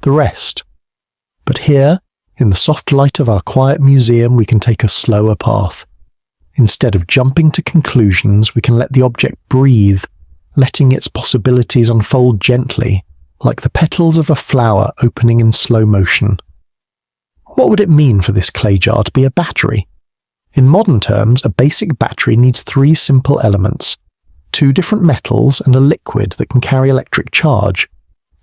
the rest. But here, in the soft light of our quiet museum, we can take a slower path. Instead of jumping to conclusions, we can let the object breathe, letting its possibilities unfold gently, like the petals of a flower opening in slow motion. What would it mean for this clay jar to be a battery? In modern terms, a basic battery needs 3 simple elements: 2 different metals and a liquid that can carry electric charge.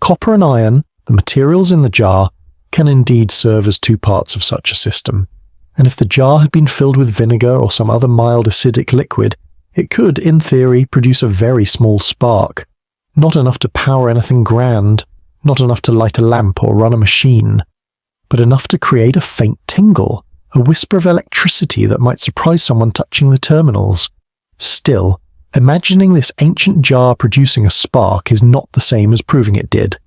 Copper and iron, the materials in the jar, can indeed serve as 2 parts of such a system. And if the jar had been filled with vinegar or some other mild acidic liquid, it could, in theory, produce a very small spark. Not enough to power anything grand, not enough to light a lamp or run a machine, but enough to create a faint tingle, a whisper of electricity that might surprise someone touching the terminals. Still, imagining this ancient jar producing a spark is not the same as proving it did.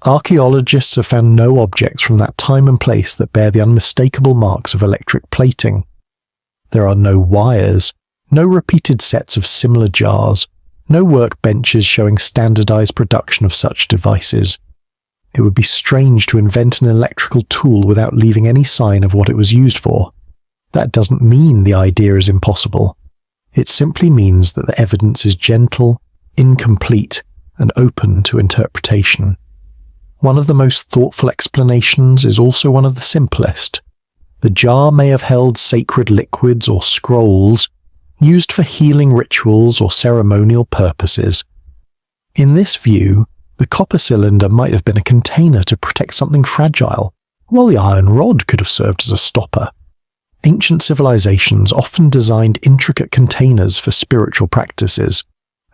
Archaeologists have found no objects from that time and place that bear the unmistakable marks of electric plating. There are no wires, no repeated sets of similar jars, no workbenches showing standardized production of such devices. It would be strange to invent an electrical tool without leaving any sign of what it was used for. That doesn't mean the idea is impossible. It simply means that the evidence is gentle, incomplete, and open to interpretation. One of the most thoughtful explanations is also one of the simplest. The jar may have held sacred liquids or scrolls, used for healing rituals or ceremonial purposes. In this view, the copper cylinder might have been a container to protect something fragile, while the iron rod could have served as a stopper. Ancient civilizations often designed intricate containers for spiritual practices,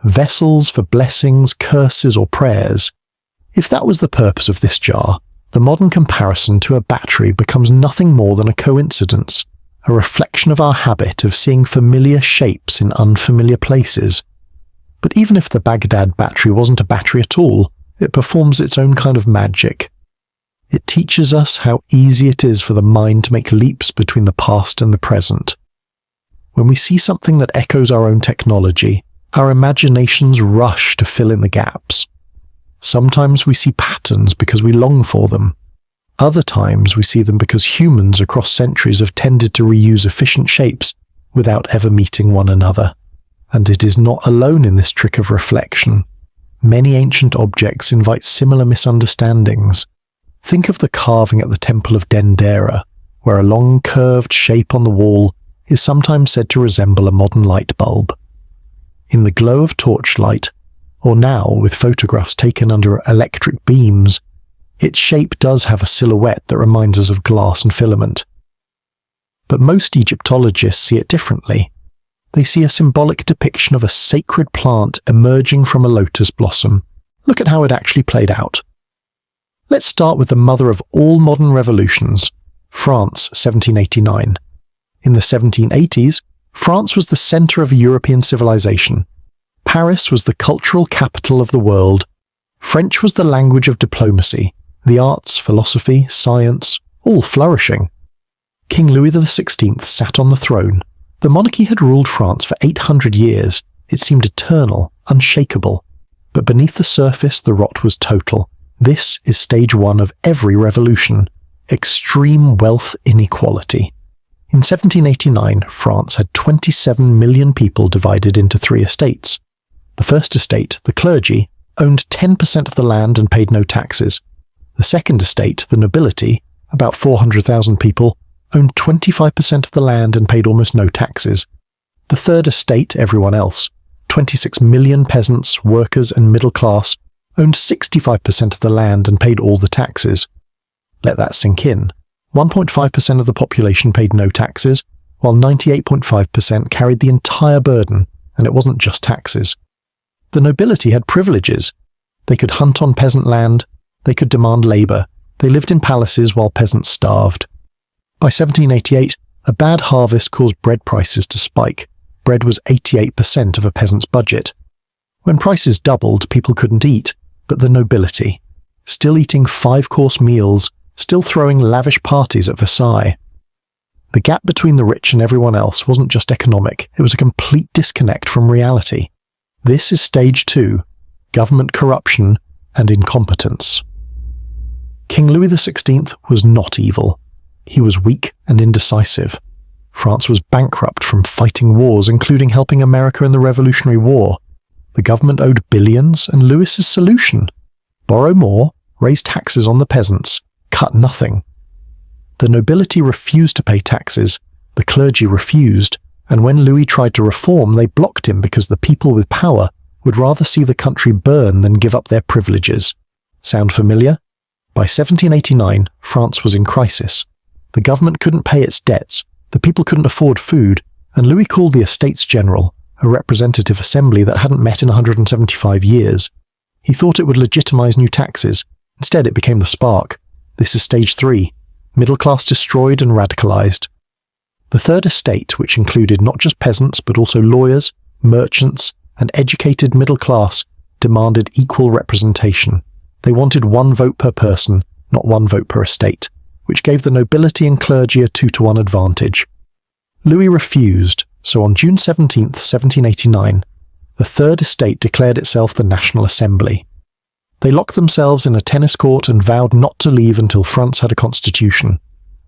vessels for blessings, curses, or prayers. If that was the purpose of this jar, the modern comparison to a battery becomes nothing more than a coincidence, a reflection of our habit of seeing familiar shapes in unfamiliar places. But even if the Baghdad battery wasn't a battery at all, it performs its own kind of magic. It teaches us how easy it is for the mind to make leaps between the past and the present. When we see something that echoes our own technology, our imaginations rush to fill in the gaps. Sometimes we see patterns because we long for them. Other times we see them because humans across centuries have tended to reuse efficient shapes without ever meeting one another. And it is not alone in this trick of reflection. Many ancient objects invite similar misunderstandings. Think of the carving at the Temple of Dendera, where a long curved shape on the wall is sometimes said to resemble a modern light bulb. In the glow of torchlight, or now with photographs taken under electric beams, its shape does have a silhouette that reminds us of glass and filament. But most Egyptologists see it differently. They see a symbolic depiction of a sacred plant emerging from a lotus blossom. Look at how it actually played out. Let's start with the mother of all modern revolutions, France, 1789. In the 1780s, France was the centre of European civilization. Paris was the cultural capital of the world. French was the language of diplomacy, the arts, philosophy, science, all flourishing. King Louis XVI sat on the throne. The monarchy had ruled France for 800 years. It seemed eternal, unshakable. But beneath the surface, the rot was total. This is stage 1 of every revolution: extreme wealth inequality. In 1789, France had 27 million people divided into 3 estates. The first estate, the clergy, owned 10% of the land and paid no taxes. The second estate, the nobility, about 400,000 people, owned 25% of the land and paid almost no taxes. The third estate, everyone else, 26 million peasants, workers and middle class, owned 65% of the land and paid all the taxes. Let that sink in. 1.5% of the population paid no taxes, while 98.5% carried the entire burden, and it wasn't just taxes. The nobility had privileges. They could hunt on peasant land, they could demand labour, they lived in palaces while peasants starved. By 1788, a bad harvest caused bread prices to spike. Bread was 88% of a peasant's budget. When prices doubled, people couldn't eat, but the nobility, still eating 5-course meals, still throwing lavish parties at Versailles. The gap between the rich and everyone else wasn't just economic, it was a complete disconnect from reality. This is stage 2, government corruption and incompetence. King Louis XVI was not evil. He was weak and indecisive. France was bankrupt from fighting wars, including helping America in the Revolutionary War. The government owed billions, and Louis's solution: borrow more, raise taxes on the peasants, cut nothing. The nobility refused to pay taxes, the clergy refused, and when Louis tried to reform, they blocked him because the people with power would rather see the country burn than give up their privileges. Sound familiar? By 1789, France was in crisis. The government couldn't pay its debts, the people couldn't afford food, and Louis called the Estates General, a representative assembly that hadn't met in 175 years. He thought it would legitimize new taxes. Instead, it became the spark. This is stage 3, middle class destroyed and radicalized. The Third Estate, which included not just peasants but also lawyers, merchants, and educated middle class, demanded equal representation. They wanted 1 vote per person, not 1 vote per estate, which gave the nobility and clergy a 2-to-1 advantage. Louis refused, so on June 17, 1789, the Third Estate declared itself the National Assembly. They locked themselves in a tennis court and vowed not to leave until France had a constitution.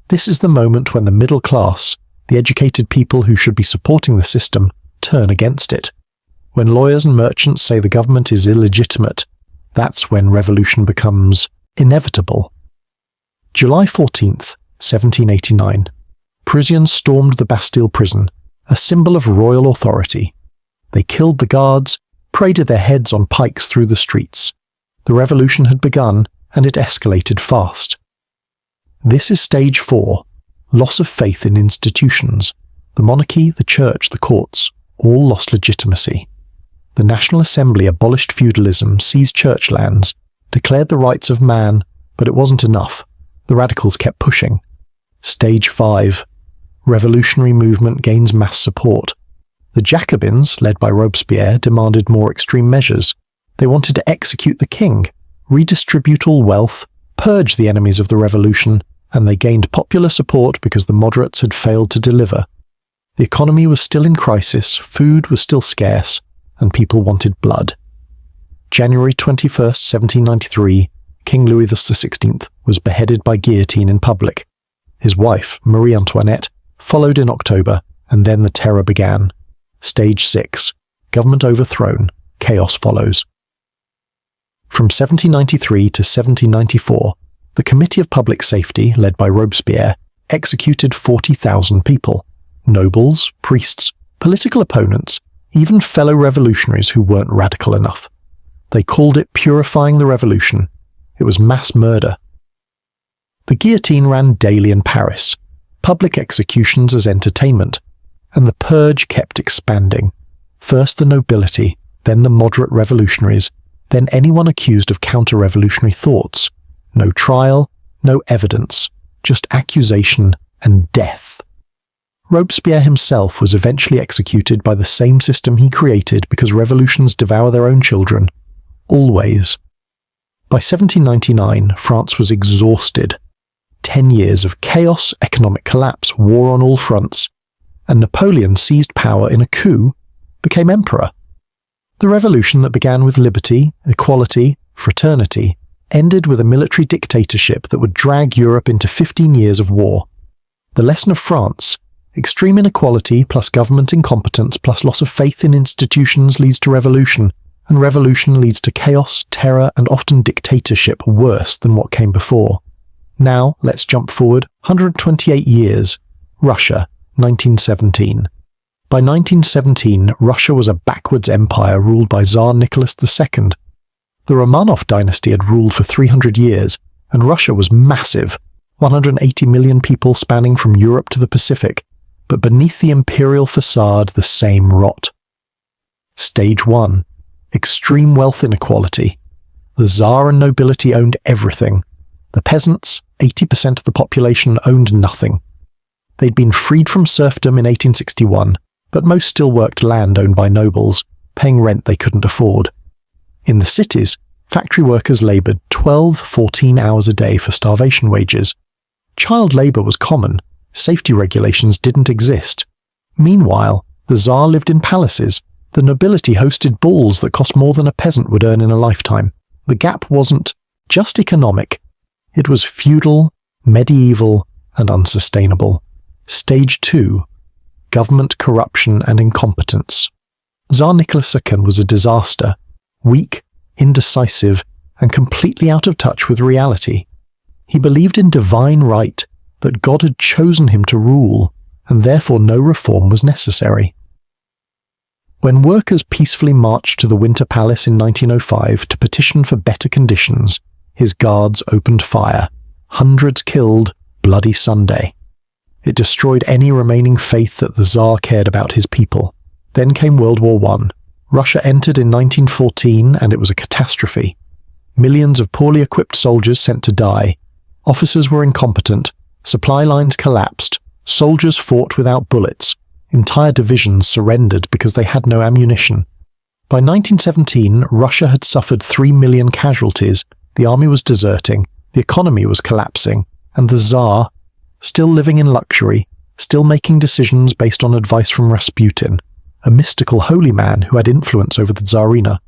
This is the moment when the middle class, the educated people who should be supporting the system, turn against it. When lawyers and merchants say the government is illegitimate, that's when revolution becomes inevitable. July 14th, 1789. Parisians stormed the Bastille prison, a symbol of royal authority. They killed the guards, paraded their heads on pikes through the streets. The revolution had begun, and it escalated fast. This is stage 4, loss of faith in institutions. The monarchy, the church, the courts, all lost legitimacy. The National Assembly abolished feudalism, seized church lands, declared the rights of man, but it wasn't enough. The radicals kept pushing. Stage 5. Revolutionary movement gains mass support. The Jacobins, led by Robespierre, demanded more extreme measures. They wanted to execute the king, redistribute all wealth, purge the enemies of the revolution, and they gained popular support because the moderates had failed to deliver. The economy was still in crisis, food was still scarce, and people wanted blood. January 21st, 1793, King Louis XVI was beheaded by guillotine in public. His wife, Marie Antoinette, followed in October, and then the terror began. Stage 6. Government overthrown. Chaos follows. From 1793 to 1794, the Committee of Public Safety, led by Robespierre, executed 40,000 people. Nobles, priests, political opponents, even fellow revolutionaries who weren't radical enough. They called it purifying the revolution. It was mass murder. The guillotine ran daily in Paris, public executions as entertainment, and the purge kept expanding. First the nobility, then the moderate revolutionaries, then anyone accused of counter-revolutionary thoughts. No trial, no evidence, just accusation and death. Robespierre himself was eventually executed by the same system he created because revolutions devour their own children. Always. By 1799, France was exhausted. 10 years of chaos, economic collapse, war on all fronts, and Napoleon seized power in a coup, became emperor. The revolution that began with liberty, equality, fraternity, ended with a military dictatorship that would drag Europe into 15 years of war. The lesson of France: extreme inequality plus government incompetence plus loss of faith in institutions leads to revolution, and revolution leads to chaos, terror, and often dictatorship worse than what came before. Now, let's jump forward 128 years. Russia, 1917. By 1917, Russia was a backwards empire ruled by Tsar Nicholas II. The Romanov dynasty had ruled for 300 years, and Russia was massive, 180 million people spanning from Europe to the Pacific, but beneath the imperial facade, the same rot. Stage 1. Extreme wealth inequality. The Tsar and nobility owned everything. The peasants, 80% of the population, owned nothing. They'd been freed from serfdom in 1861, but most still worked land owned by nobles, paying rent they couldn't afford. In the cities, factory workers laboured 12-14 hours a day for starvation wages. Child labour was common. Safety regulations didn't exist. Meanwhile, the Tsar lived in palaces. The nobility hosted balls that cost more than a peasant would earn in a lifetime. The gap wasn't just economic, It was feudal, medieval, and unsustainable. Stage 2. Government corruption and incompetence. Tsar Nicholas II was a disaster, weak, indecisive, and completely out of touch with reality. He believed in divine right, that God had chosen him to rule, and therefore no reform was necessary. When workers peacefully marched to the Winter Palace in 1905 to petition for better conditions, his guards opened fire. Hundreds killed, Bloody Sunday. It destroyed any remaining faith that the Tsar cared about his people. Then came World War I. Russia entered in 1914 and it was a catastrophe. Millions of poorly equipped soldiers sent to die. Officers were incompetent. Supply lines collapsed. Soldiers fought without bullets. Entire divisions surrendered because they had no ammunition. By 1917, Russia had suffered 3 million casualties. The army was deserting. The economy was collapsing. And the Tsar, still living in luxury, still making decisions based on advice from Rasputin, a mystical holy man who had influence over the Tsarina.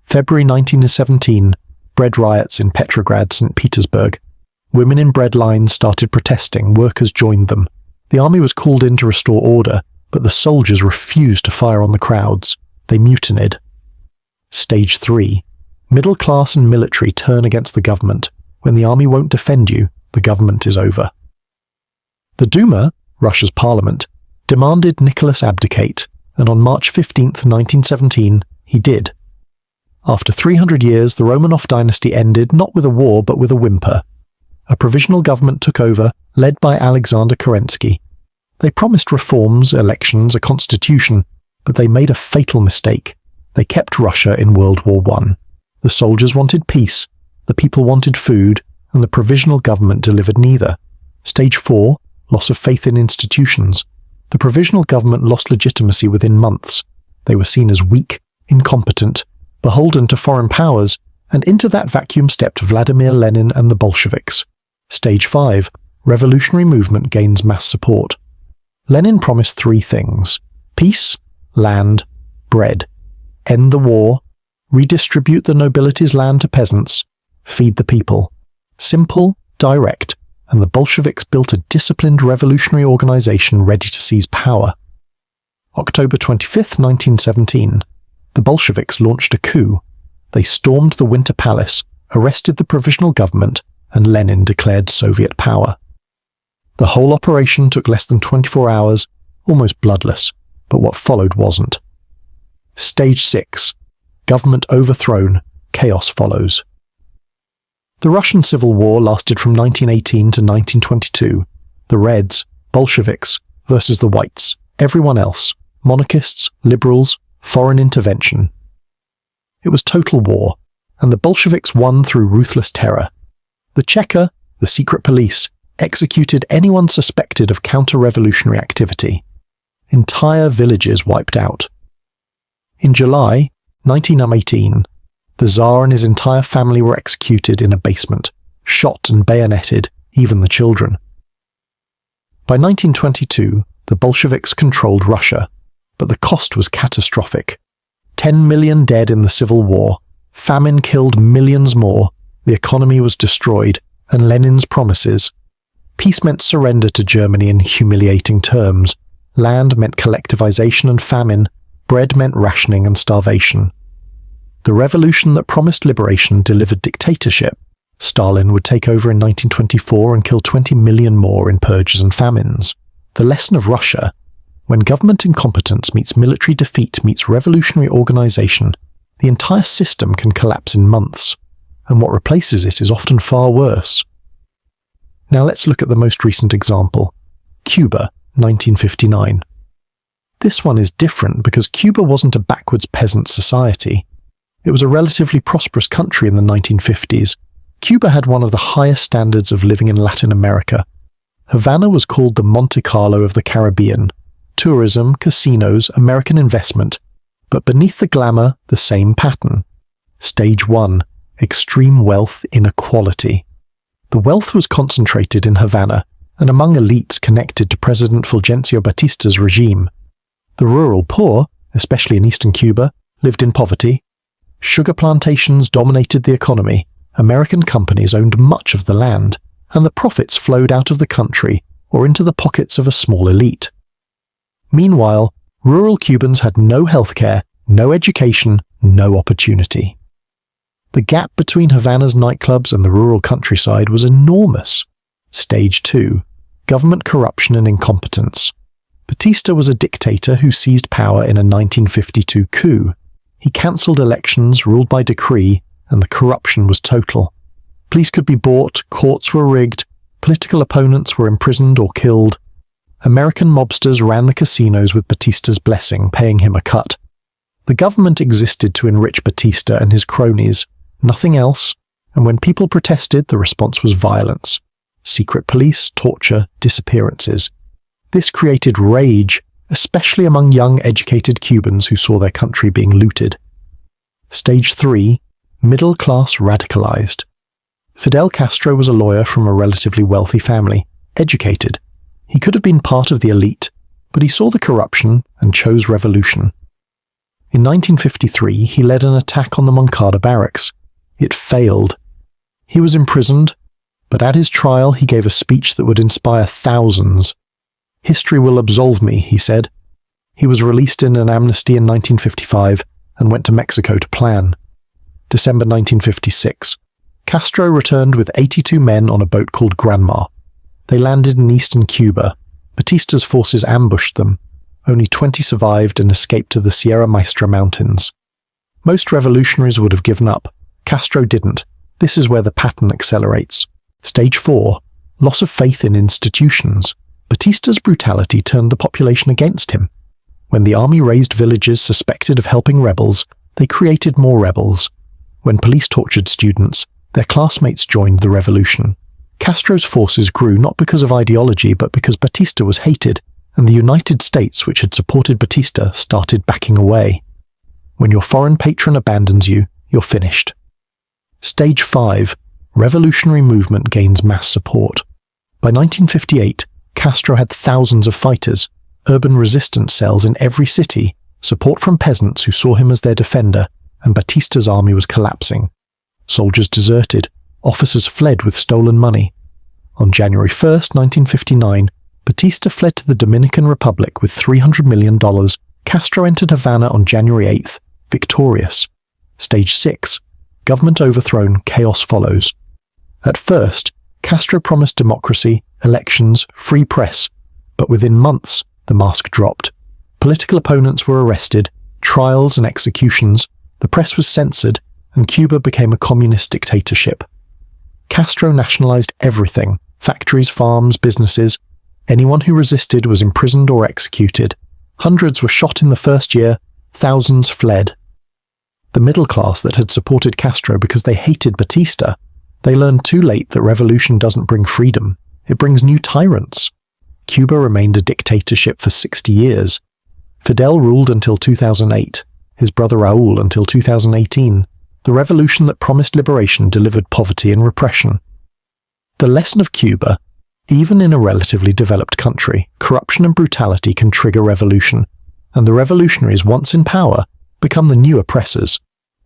February 1917, bread riots in Petrograd, St. Petersburg. Women in bread lines started protesting, workers joined them. The army was called in to restore order, but the soldiers refused to fire on the crowds. They mutinied. Stage 3. Middle class and military turn against the government. When the army won't defend you, the government is over. The Duma, Russia's parliament, demanded Nicholas abdicate, and on March 15, 1917, he did. After 300 years, the Romanov dynasty ended not with a war but with a whimper. A provisional government took over, led by Alexander Kerensky. They promised reforms, elections, a constitution, but they made a fatal mistake. They kept Russia in World War I. The soldiers wanted peace, the people wanted food, and the provisional government delivered neither. Stage 4. Loss of faith in institutions. The provisional government lost legitimacy within months. They were seen as weak, incompetent, beholden to foreign powers, and into that vacuum stepped Vladimir Lenin and the Bolsheviks. Stage 5. Revolutionary movement gains mass support. Lenin promised 3 things: peace, land, bread. End the war, redistribute the nobility's land to peasants, feed the people. Simple, direct, and the Bolsheviks built a disciplined revolutionary organization ready to seize power. October 25, 1917. The Bolsheviks launched a coup. They stormed the Winter Palace, arrested the provisional government, and Lenin declared Soviet power. The whole operation took less than 24 hours, almost bloodless, but what followed wasn't. Stage 6. Government overthrown, chaos follows. The Russian Civil War lasted from 1918 to 1922. The Reds, Bolsheviks, versus the Whites, everyone else, monarchists, liberals, foreign intervention. It was total war, and the Bolsheviks won through ruthless terror. The Cheka, the secret police, executed anyone suspected of counter-revolutionary activity. Entire villages wiped out. In July 1918, the Tsar and his entire family were executed in a basement, shot and bayoneted, even the children. By 1922, the Bolsheviks controlled Russia, but the cost was catastrophic. 10 million dead in the Civil War, famine killed millions more, the economy was destroyed, and Lenin's promises. Peace meant surrender to Germany in humiliating terms. Land meant collectivization and famine. Bread meant rationing and starvation. The revolution that promised liberation delivered dictatorship. Stalin would take over in 1924 and kill 20 million more in purges and famines. The lesson of Russia: when government incompetence meets military defeat meets revolutionary organization, the entire system can collapse in months, and what replaces it is often far worse. Now let's look at the most recent example: Cuba, 1959. This one is different because Cuba wasn't a backwards peasant society. It was a relatively prosperous country in the 1950s. Cuba had one of the highest standards of living in Latin America. Havana was called the Monte Carlo of the Caribbean. Tourism, casinos, American investment. But beneath the glamour, the same pattern. Stage 1. Extreme wealth inequality. The wealth was concentrated in Havana and among elites connected to President Fulgencio Batista's regime. The rural poor, especially in eastern Cuba, lived in poverty. Sugar plantations dominated the economy, American companies owned much of the land, and the profits flowed out of the country or into the pockets of a small elite. Meanwhile, rural Cubans had no healthcare, no education, no opportunity. The gap between Havana's nightclubs and the rural countryside was enormous. Stage 2. Government corruption and incompetence. Batista was a dictator who seized power in a 1952 coup. He cancelled elections, ruled by decree, and the corruption was total. Police could be bought, courts were rigged, political opponents were imprisoned or killed. American mobsters ran the casinos with Batista's blessing, paying him a cut. The government existed to enrich Batista and his cronies, nothing else, and when people protested, the response was violence. Secret police, torture, disappearances. This created rage, especially among young, educated Cubans who saw their country being looted. Stage 3. Middle class radicalized. Fidel Castro was a lawyer from a relatively wealthy family, educated. He could have been part of the elite, but he saw the corruption and chose revolution. In 1953, he led an attack on the Moncada barracks. It failed. He was imprisoned, but at his trial he gave a speech that would inspire thousands. "History will absolve me," he said. He was released in an amnesty in 1955 and went to Mexico to plan. December 1956. Castro returned with 82 men on a boat called Granma. They landed in eastern Cuba. Batista's forces ambushed them. Only 20 survived and escaped to the Sierra Maestra Mountains. Most revolutionaries would have given up. Castro didn't. This is where the pattern accelerates. Stage 4. Loss of faith in institutions. Batista's brutality turned the population against him. When the army razed villages suspected of helping rebels, they created more rebels. When police tortured students, their classmates joined the revolution. Castro's forces grew not because of ideology but because Batista was hated, and the United States, which had supported Batista, started backing away. When your foreign patron abandons you, you're finished. Stage 5. Revolutionary movement gains mass support. By 1958, Castro had thousands of fighters, urban resistance cells in every city, support from peasants who saw him as their defender, and Batista's army was collapsing. Soldiers deserted, officers fled with stolen money. On January 1st, 1959, Batista fled to the Dominican Republic with $300 million. Castro entered Havana on January 8th, victorious. Stage 6. Government overthrown, chaos follows. At first, Castro promised democracy, elections, free press, but within months, the mask dropped. Political opponents were arrested, trials and executions, the press was censored, and Cuba became a communist dictatorship. Castro nationalized everything: factories, farms, businesses. Anyone who resisted was imprisoned or executed. Hundreds were shot in the first year, thousands fled. The middle class that had supported Castro because they hated Batista, they learned too late that revolution doesn't bring freedom, it brings new tyrants. Cuba remained a dictatorship for 60 years. Fidel ruled until 2008, his brother Raúl until 2018. The revolution that promised liberation delivered poverty and repression. The lesson of Cuba: even in a relatively developed country, corruption and brutality can trigger revolution, and the revolutionaries, once in power, become the new oppressors.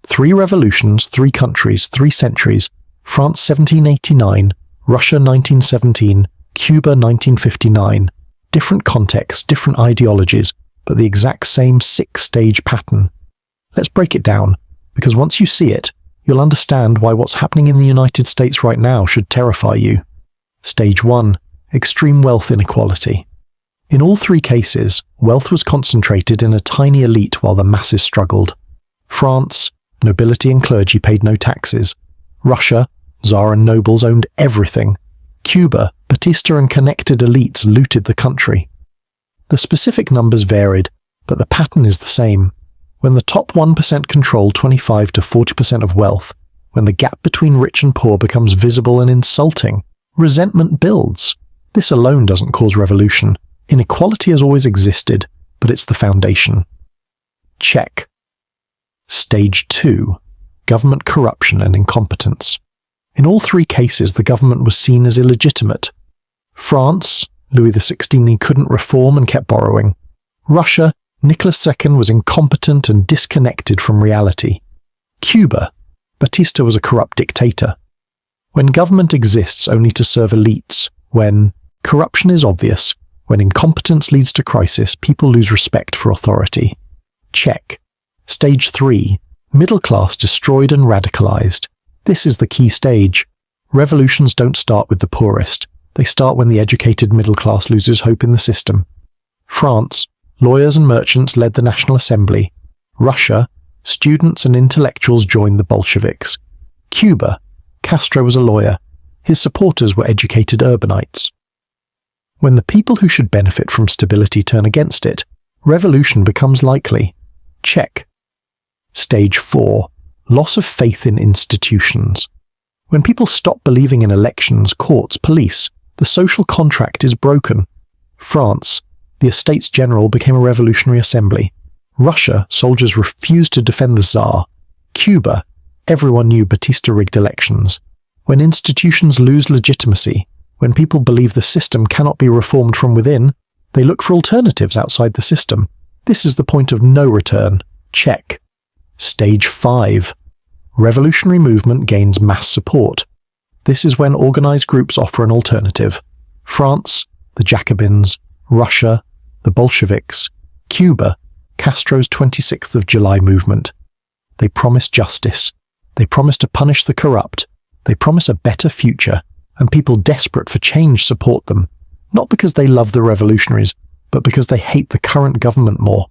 3 revolutions, 3 countries, 3 centuries: France 1789, Russia 1917, Cuba 1959. Different contexts, different ideologies, but the exact same 6-stage pattern. Let's break it down, because once you see it, you'll understand why what's happening in the United States right now should terrify you. Stage 1. Extreme wealth inequality. In all 3 cases, wealth was concentrated in a tiny elite while the masses struggled. France, nobility and clergy paid no taxes. Russia, Tsar and nobles owned everything. Cuba, Batista and connected elites looted the country. The specific numbers varied, but the pattern is the same. When the top 1% control 25 to 40% of wealth, when the gap between rich and poor becomes visible and insulting, resentment builds. This alone doesn't cause revolution. Inequality has always existed, but it's the foundation. Check. Stage 2. Government corruption and incompetence. In all 3 cases, the government was seen as illegitimate. France, Louis XVI couldn't reform and kept borrowing. Russia, Nicholas II was incompetent and disconnected from reality. Cuba, Batista was a corrupt dictator. When government exists only to serve elites, when corruption is obvious, when incompetence leads to crisis, people lose respect for authority. Check. Stage 3. Middle class destroyed and radicalized. This is the key stage. Revolutions don't start with the poorest. They start when the educated middle class loses hope in the system. France, lawyers and merchants led the National Assembly. Russia, students and intellectuals joined the Bolsheviks. Cuba, Castro was a lawyer. His supporters were educated urbanites. When the people who should benefit from stability turn against it, revolution becomes likely. Check. Stage 4. Loss of faith in institutions. When people stop believing in elections, courts, police, the social contract is broken. France, the Estates General became a revolutionary assembly. Russia, soldiers refused to defend the Tsar. Cuba, everyone knew Batista rigged elections. When institutions lose legitimacy, when people believe the system cannot be reformed from within, they look for alternatives outside the system. This is the point of no return. Check. Stage 5. Revolutionary movement gains mass support. This is when organized groups offer an alternative. France, the Jacobins. Russia, the Bolsheviks. Cuba, Castro's 26th of July movement. They promise justice. They promise to punish the corrupt. They promise a better future, and people desperate for change support them, not because they love the revolutionaries, but because they hate the current government more.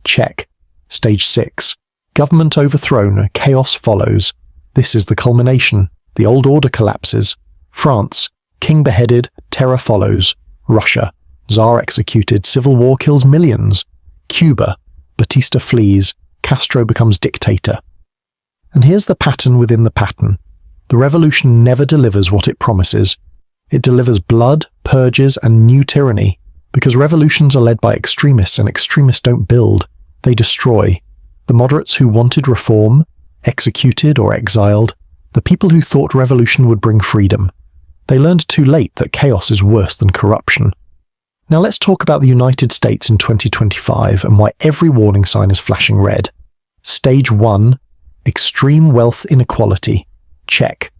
Check. Stage 6. Government overthrown, chaos follows. This is the culmination. The old order collapses. France, king beheaded, terror follows. Russia, Tsar executed, civil war kills millions. Cuba, Batista flees, Castro becomes dictator. And here's the pattern within the pattern. The revolution never delivers what it promises. It delivers blood, purges, and new tyranny, because revolutions are led by extremists, and extremists don't build, they destroy. The moderates who wanted reform, executed or exiled, the people who thought revolution would bring freedom. They learned too late that chaos is worse than corruption. Now let's talk about the United States in 2025 and why every warning sign is flashing red. Stage 1. Extreme wealth inequality. Check.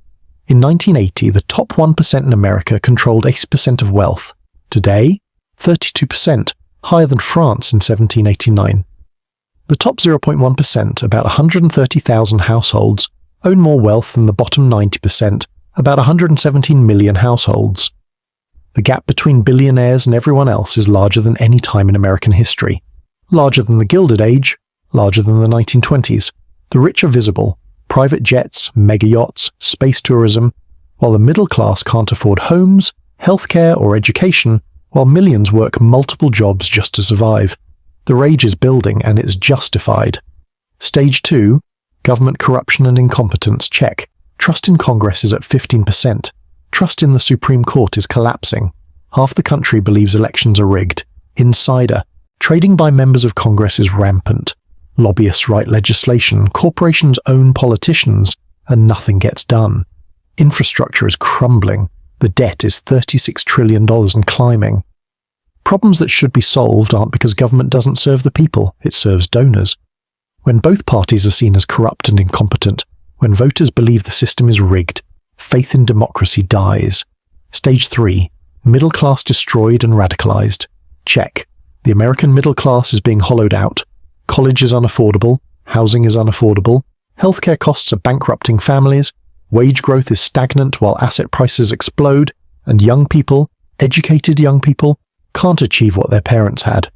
In 1980, the top 1% in America controlled 80% of wealth. Today, 32%, higher than France in 1789. The top 0.1%, about 130,000 households, own more wealth than the bottom 90%, about 117 million households. The gap between billionaires and everyone else is larger than any time in American history. Larger than the Gilded Age, larger than the 1920s. The rich are visible. Private jets, mega yachts, space tourism, while the middle class can't afford homes, healthcare, or education, while millions work multiple jobs just to survive. The rage is building, and it's justified. Stage 2. Government corruption and incompetence. Check. Trust in Congress is at 15%. Trust in the Supreme Court is collapsing. Half the country believes elections are rigged. Insider. Trading by members of Congress is rampant. Lobbyists write legislation, corporations own politicians, and nothing gets done. Infrastructure is crumbling. The debt is $36 trillion and climbing. Problems that should be solved aren't because government doesn't serve the people, it serves donors. When both parties are seen as corrupt and incompetent, when voters believe the system is rigged, faith in democracy dies. Stage 3. Middle class destroyed and radicalized. Check. The American middle class is being hollowed out. College is unaffordable, housing is unaffordable, healthcare costs are bankrupting families, wage growth is stagnant while asset prices explode, and young people, educated young people, can't achieve what their parents had.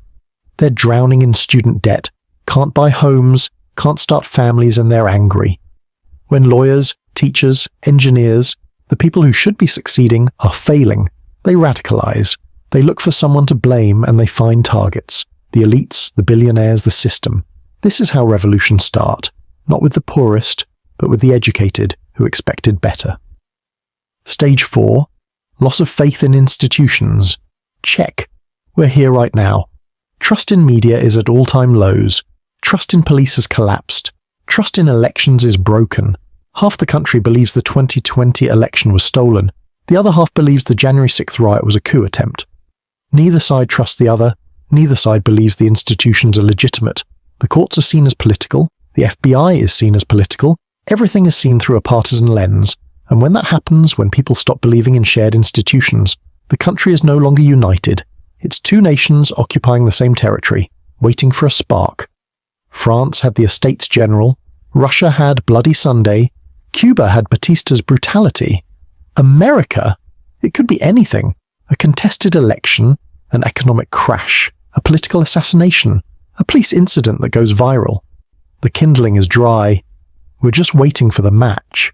They're drowning in student debt, can't buy homes, can't start families, and they're angry. When lawyers, teachers, engineers, the people who should be succeeding, are failing, they radicalize. They look for someone to blame and they find targets. The elites, the billionaires, the system. This is how revolutions start, not with the poorest, but with the educated who expected better. Stage 4. Loss of faith in institutions. Check. We're here right now. Trust in media is at all-time lows. Trust in police has collapsed. Trust in elections is broken. Half the country believes the 2020 election was stolen. The other half believes the January 6th riot was a coup attempt. Neither side trusts the other. Neither side believes the institutions are legitimate. The courts are seen as political. The FBI is seen as political. Everything is seen through a partisan lens. And when that happens, when people stop believing in shared institutions, the country is no longer united. It's two nations occupying the same territory, waiting for a spark. France had the Estates General, Russia had Bloody Sunday, Cuba had Batista's brutality. America? It could be anything. A contested election, an economic crash, a political assassination, a police incident that goes viral. The kindling is dry. We're just waiting for the match.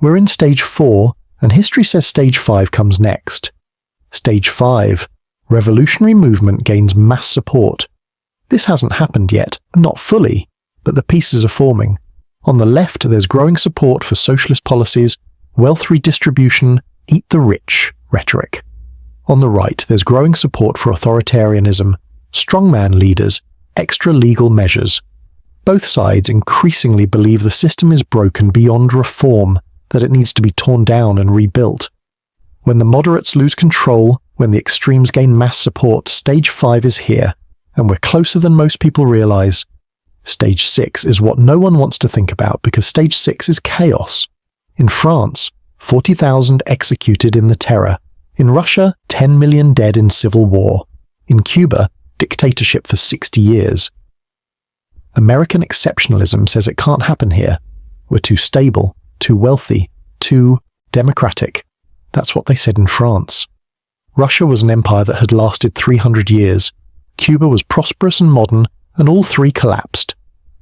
We're in stage 4, and history says stage 5 comes next. Stage 5. Revolutionary movement gains mass support. This hasn't happened yet, not fully, but the pieces are forming. On the left, there's growing support for socialist policies, wealth redistribution, eat the rich rhetoric. On the right, there's growing support for authoritarianism, strongman leaders, extra legal measures. Both sides increasingly believe the system is broken beyond reform, that it needs to be torn down and rebuilt. When the moderates lose control, when the extremes gain mass support, stage 5 is here, and we're closer than most people realize. Stage 6 is what no one wants to think about because stage 6 is chaos. In France, 40,000 executed in the terror. In Russia, 10 million dead in civil war. In Cuba, dictatorship for 60 years. American exceptionalism says it can't happen here. We're too stable, too wealthy, too democratic. That's what they said in France. Russia was an empire that had lasted 300 years. Cuba was prosperous and modern, and all three collapsed.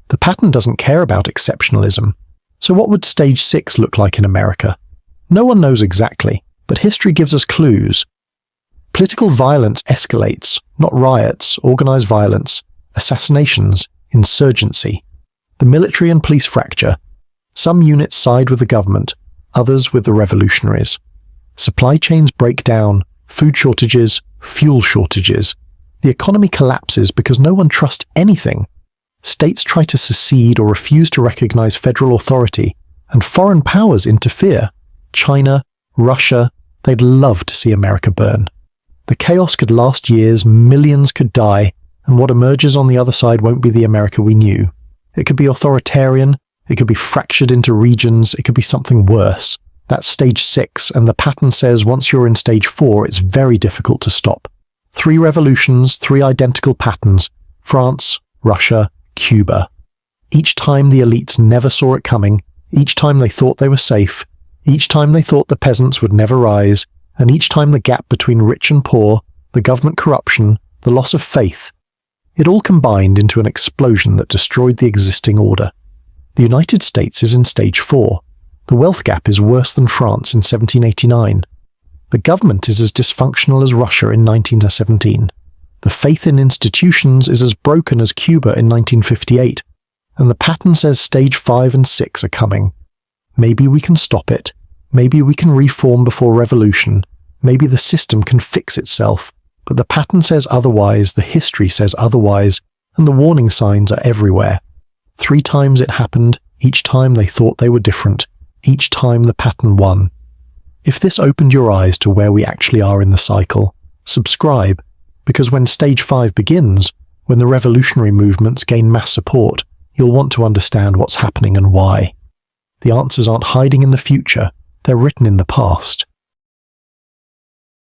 The pattern doesn't care about exceptionalism. So what would stage 6 look like in America? No one knows exactly, but history gives us clues. Political violence escalates, not riots, organized violence, assassinations, insurgency. The military and police fracture. Some units side with the government, others with the revolutionaries. Supply chains break down, food shortages, fuel shortages. The economy collapses because no one trusts anything. States try to secede or refuse to recognize federal authority, and foreign powers interfere. China, Russia, they'd love to see America burn. The chaos could last years, millions could die, and what emerges on the other side won't be the America we knew. It could be authoritarian, it could be fractured into regions, it could be something worse. That's stage 6, and the pattern says once you're in stage 4, it's very difficult to stop. 3 revolutions, 3 identical patterns. France, Russia, Cuba. Each time the elites never saw it coming, each time they thought they were safe, each time they thought the peasants would never rise, and each time the gap between rich and poor, the government corruption, the loss of faith, it all combined into an explosion that destroyed the existing order. The United States is in stage 4. The wealth gap is worse than France in 1789. The government is as dysfunctional as Russia in 1917. The faith in institutions is as broken as Cuba in 1958. And the pattern says stage 5 and 6 are coming. Maybe we can stop it. Maybe we can reform before revolution. Maybe the system can fix itself. But the pattern says otherwise, the history says otherwise, and the warning signs are everywhere. 3 times it happened, each time they thought they were different. Each time the pattern won. If this opened your eyes to where we actually are in the cycle, subscribe, because when stage 5 begins, when the revolutionary movements gain mass support, you'll want to understand what's happening and why. The answers aren't hiding in the future, they're written in the past.